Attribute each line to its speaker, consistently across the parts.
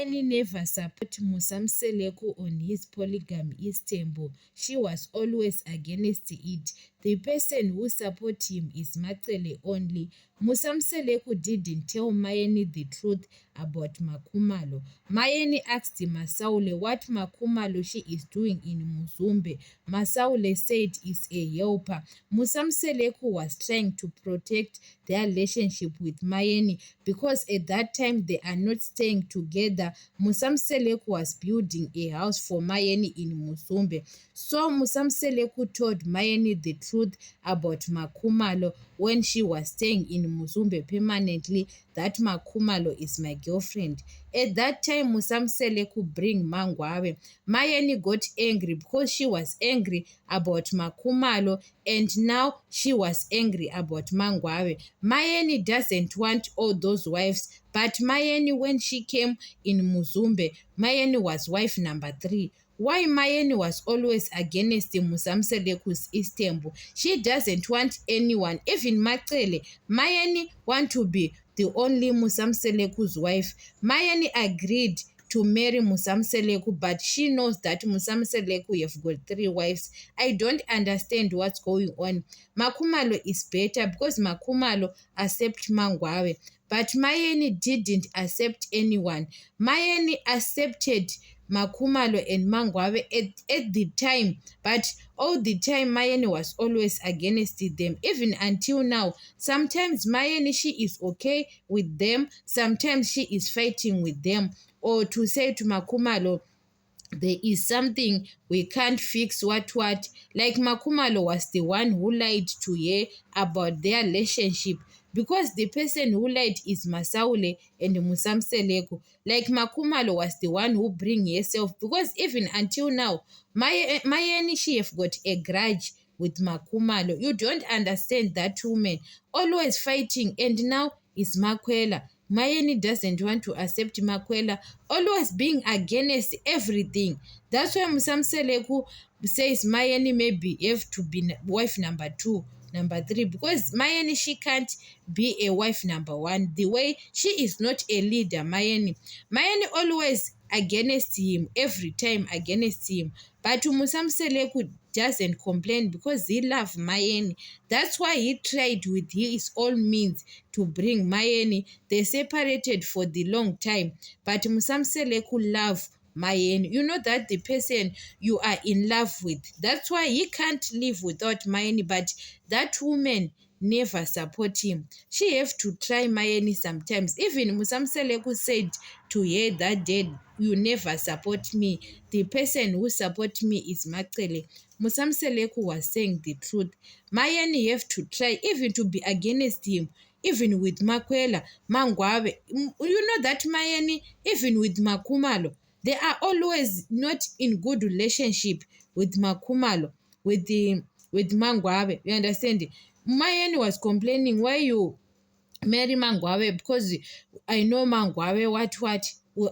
Speaker 1: Mayeni never supported Musamseleku on his polygamy Istanbul. She was always against it. The person who supports him is Macele only. Musamseleku didn't tell Mayeni the truth about Makhumalo. Mayeni asked Masaule what Makhumalo she is doing in Muzumbe. Masaule said is a helper. Musamseleku was trying to protect their relationship with Mayeni because at that time they are not staying together. Musamseleku was building a house for Mayeni in Muzumbe. So Musamseleku told Mayeni the truth about Makhumalo when she was staying in Muzumbe permanently, that Makhumalo is my girlfriend. At that time, Musamseleku bring Mangwawe. Mayeni got angry because she was angry about Makhumalo, and now she was angry about Mangwawe. Mayeni doesn't want all those wives, but Mayeni, when she came in Muzumbe, Mayeni was wife number 3. Why Mayeni was always against Musamseleku's Istanbul? She doesn't want anyone, even Macele. Mayeni want to be the only Musamseleku's wife. Mayeni agreed to marry Musamseleku, but she knows that Musamseleku have got 3 wives. I don't understand what's going on. Makhumalo is better because Makhumalo accept Mangwawe, but Mayeni didn't accept anyone. Mayeni accepted Makhumalo and Mangwawe at the time, but all the time Mayeni was always against them, even until now. Sometimes Mayeni, she is okay with them, sometimes she is fighting with them, or to say to Makhumalo, there is something we can't fix, what. Like Makhumalo was the one who lied to her about their relationship, because the person who lied is Masaule and Musamseleku. Like Makhumalo was the one who bring herself, because even until now, Mayeni, she have got a grudge with Makhumalo. You don't understand that woman, always fighting, and now is Makwela. Mayeni doesn't want to accept Makwela, always being against everything. That's why Musamseleku says Mayeni maybe have to be wife number 2, number 3, because Mayeni, she can't be a wife number 1. The way she is not a leader, Mayeni always against him, every time against him. But Musamseleku doesn't complain because he loves Mayeni. That's why he tried with his own means to bring Mayeni. They separated for the long time, but Musamseleku love Mayeni. You know that the person you are in love with, that's why he can't live without Mayeni, but that woman never support him. She have to try Mayeni sometimes. Even Musamseleku said to her that day, you never support me. The person who support me is Macele. Musamseleku was saying the truth. Mayeni have to try even to be against him, even with Makwela, Mangwawe. You know that Mayeni, even with Makhumalo, they are always not in good relationship with Makhumalo, with Mangwawe. You understand? Mayeni was complaining, why you marry Mangwawe, because I know Mangwawe what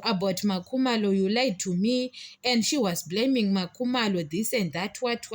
Speaker 1: about Makhumalo, you lied to me, and she was blaming Makhumalo, this and that, what.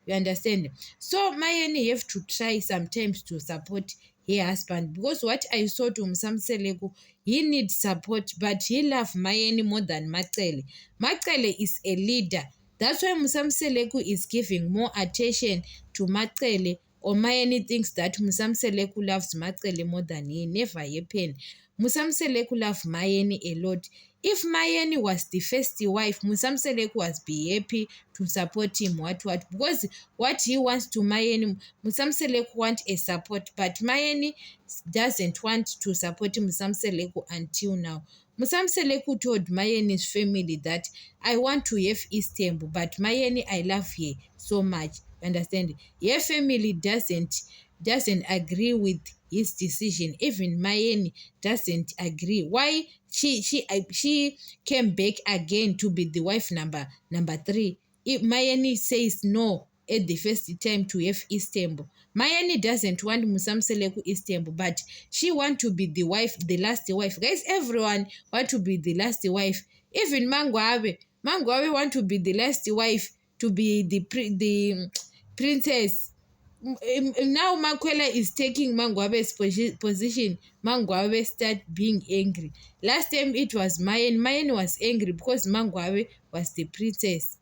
Speaker 1: You understand? So Mayeni have to try sometimes to support her husband, because what I saw to Musamseleku, he needs support, but he loves Mayeni more than Macele. Macele is a leader. That's why Musamseleku is giving more attention to Macele, or Mayeni thinks that Musamseleku loves Macele more than he. Never happen. Musamseleku loves Mayeni a lot. If Mayeni was the first wife, Musamseleku was be happy to support him, what, because what he wants to Mayeni, Musamseleku want a support, but Mayeni doesn't want to support Musamseleku until now. Musamseleku told Mayeni's family that I want to have Istanbul, but Mayeni, I love her so much. Understand? Her family doesn't agree with his decision. Even Mayeni doesn't agree. Why she came back again to be the wife number 3? If Mayeni says no at the first time to have Istanbul, Mayeni doesn't want Musamseleku Istanbul, but she want to be the wife, the last wife. Guys, everyone want to be the last wife. Even Mangwawe want to be the last wife, to be the princess. Now Makwela is taking Mangwabe's position. Mangwabe start being angry. Last time it was Mayen. Mayen was angry because Mangwabe was the princess.